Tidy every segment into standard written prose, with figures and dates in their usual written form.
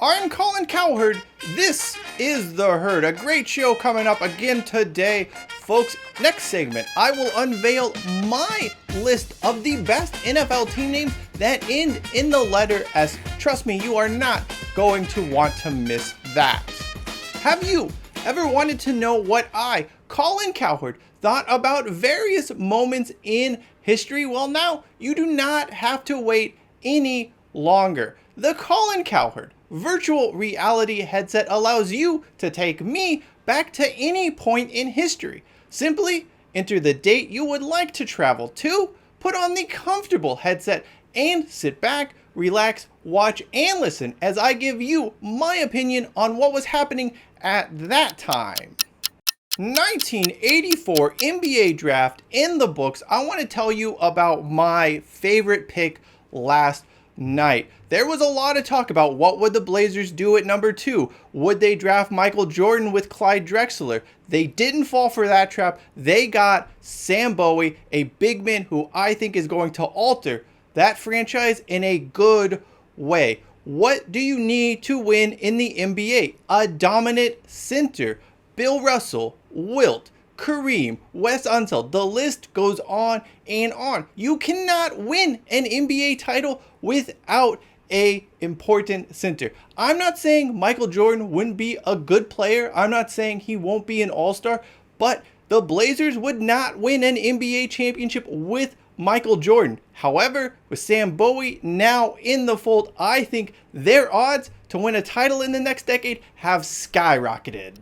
I'm Colin Cowherd. This is The Herd, a great show coming up again today. Folks, next segment, I will unveil my list of the best NFL team names that end in the letter S. Trust me, you are not going to want to miss that. Have you ever wanted to know what I, Colin Cowherd, thought about various moments in history? Well, now you do not have to wait any longer. The Colin Cowherd virtual reality headset allows you to take me back to any point in history. Simply enter the date you would like to travel to, put on the comfortable headset, and sit back, relax, watch, and listen as I give you my opinion on what was happening at that time. 1984 NBA draft in the books. I want to tell you about my favorite pick last night. There was a lot of talk about what would the Blazers do at number 2. Would they draft Michael Jordan with Clyde Drexler? They didn't fall for that trap. They got Sam Bowie, a big man who I think is going to alter that franchise in a good way. What do you need to win in the NBA? A dominant center. Bill Russell, Wilt, Kareem, Wes Unseld, the list goes on and on. You cannot win an NBA title without a important center. I'm not saying Michael Jordan wouldn't be a good player. I'm not saying he won't be an all-star, but the Blazers would not win an NBA championship with Michael Jordan. However, with Sam Bowie now in the fold, I think their odds to win a title in the next decade have skyrocketed.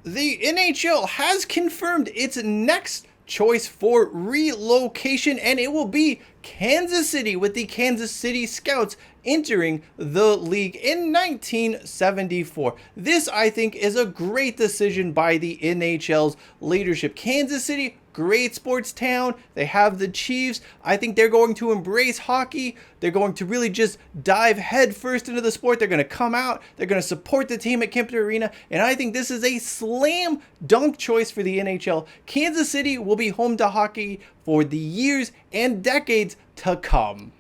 The NHL has confirmed its next choice for relocation, and it will be Kansas City, with the Kansas City Scouts entering the league in 1974. This, I think, is a great decision by the NHL's leadership. Kansas City, great sports town. They have the Chiefs. I think they're going to embrace hockey. They're going to really just dive headfirst into the sport. They're going to come out. They're going to support the team at Kempton Arena. And I think this is a slam dunk choice for the NHL. Kansas City will be home to hockey for the years and decades to come.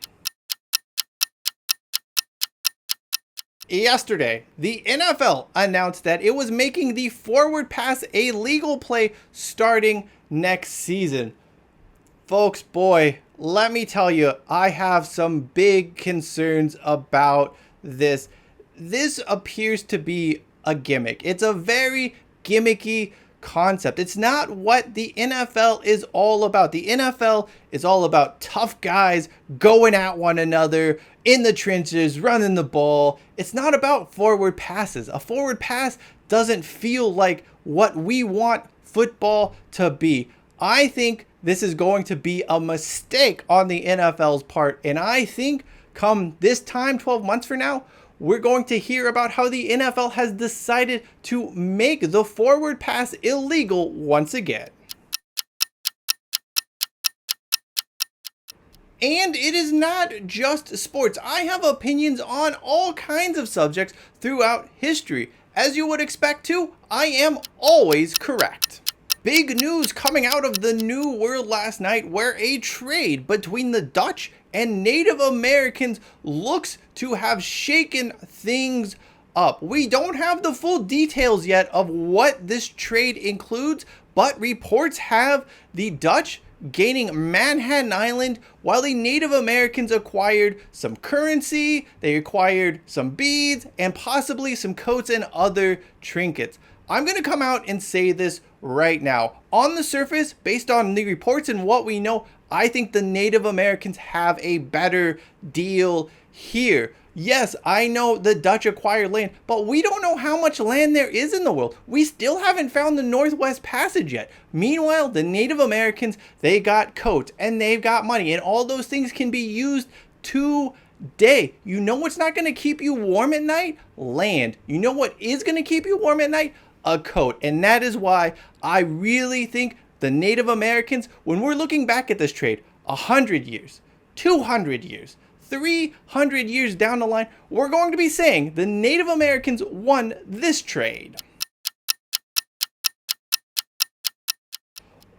Yesterday, the NFL announced that it was making the forward pass a legal play starting next season. Folks, boy, let me tell you, I have some big concerns about this. This appears to be a gimmick. It's a very gimmicky concept. It's not what the NFL is all about. The NFL is all about tough guys going at one another in the trenches, running the ball. It's not about forward passes. A forward pass doesn't feel like what we want football to be. I think this is going to be a mistake on the NFL's part, and I think come this time, 12 months from now, we're going to hear about how the NFL has decided to make the forward pass illegal once again. And it is not just sports. I have opinions on all kinds of subjects throughout history. As you would expect to, I am always correct. Big news coming out of the New World last night, where a trade between the Dutch and Native Americans looks to have shaken things up. We don't have the full details yet of what this trade includes, but reports have the Dutch gaining Manhattan Island, while the Native Americans acquired some currency, they acquired some beads, and possibly some coats and other trinkets. I'm going to come out and say this right now. On the surface, based on the reports and what we know, I think the Native Americans have a better deal here. Yes, I know the Dutch acquired land, but we don't know how much land there is in the world. We still haven't found the Northwest Passage yet. Meanwhile, the Native Americans, they got coats and they've got money, and all those things can be used today. You know what's not going to keep you warm at night? Land. You know what is going to keep you warm at night? A coat. And that is why I really think the Native Americans, when we're looking back at this trade, 100 years, 200 years, 300 years down the line, we're going to be saying the Native Americans won this trade.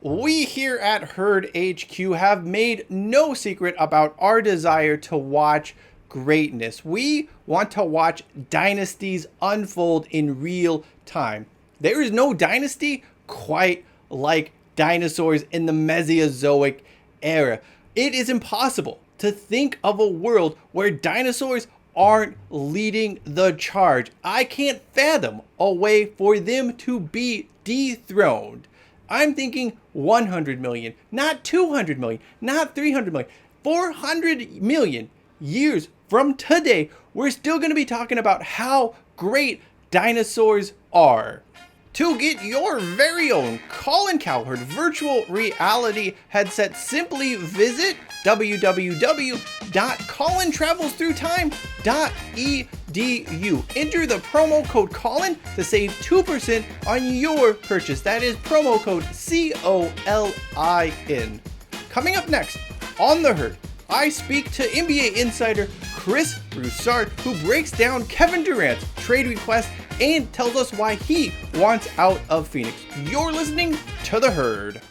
We here at Herd HQ have made no secret about our desire to watch greatness. We want to watch dynasties unfold in real time. There is no dynasty quite like dinosaurs in the Mesozoic era. It is impossible to think of a world where dinosaurs aren't leading the charge. I can't fathom a way for them to be dethroned. I'm thinking 100 million, not 200 million, not 300 million, 400 million years from today, we're still going to be talking about how great dinosaurs are. To get your very own Colin Cowherd virtual reality headset, simply visit www.colintravelsthroughtime.edu. Enter the promo code Colin to save 2% on your purchase. That is promo code COLIN. Coming up next on The Herd, I speak to NBA insider Chris Broussard, who breaks down Kevin Durant's trade request and tells us why he wants out of Phoenix. You're listening to The Herd.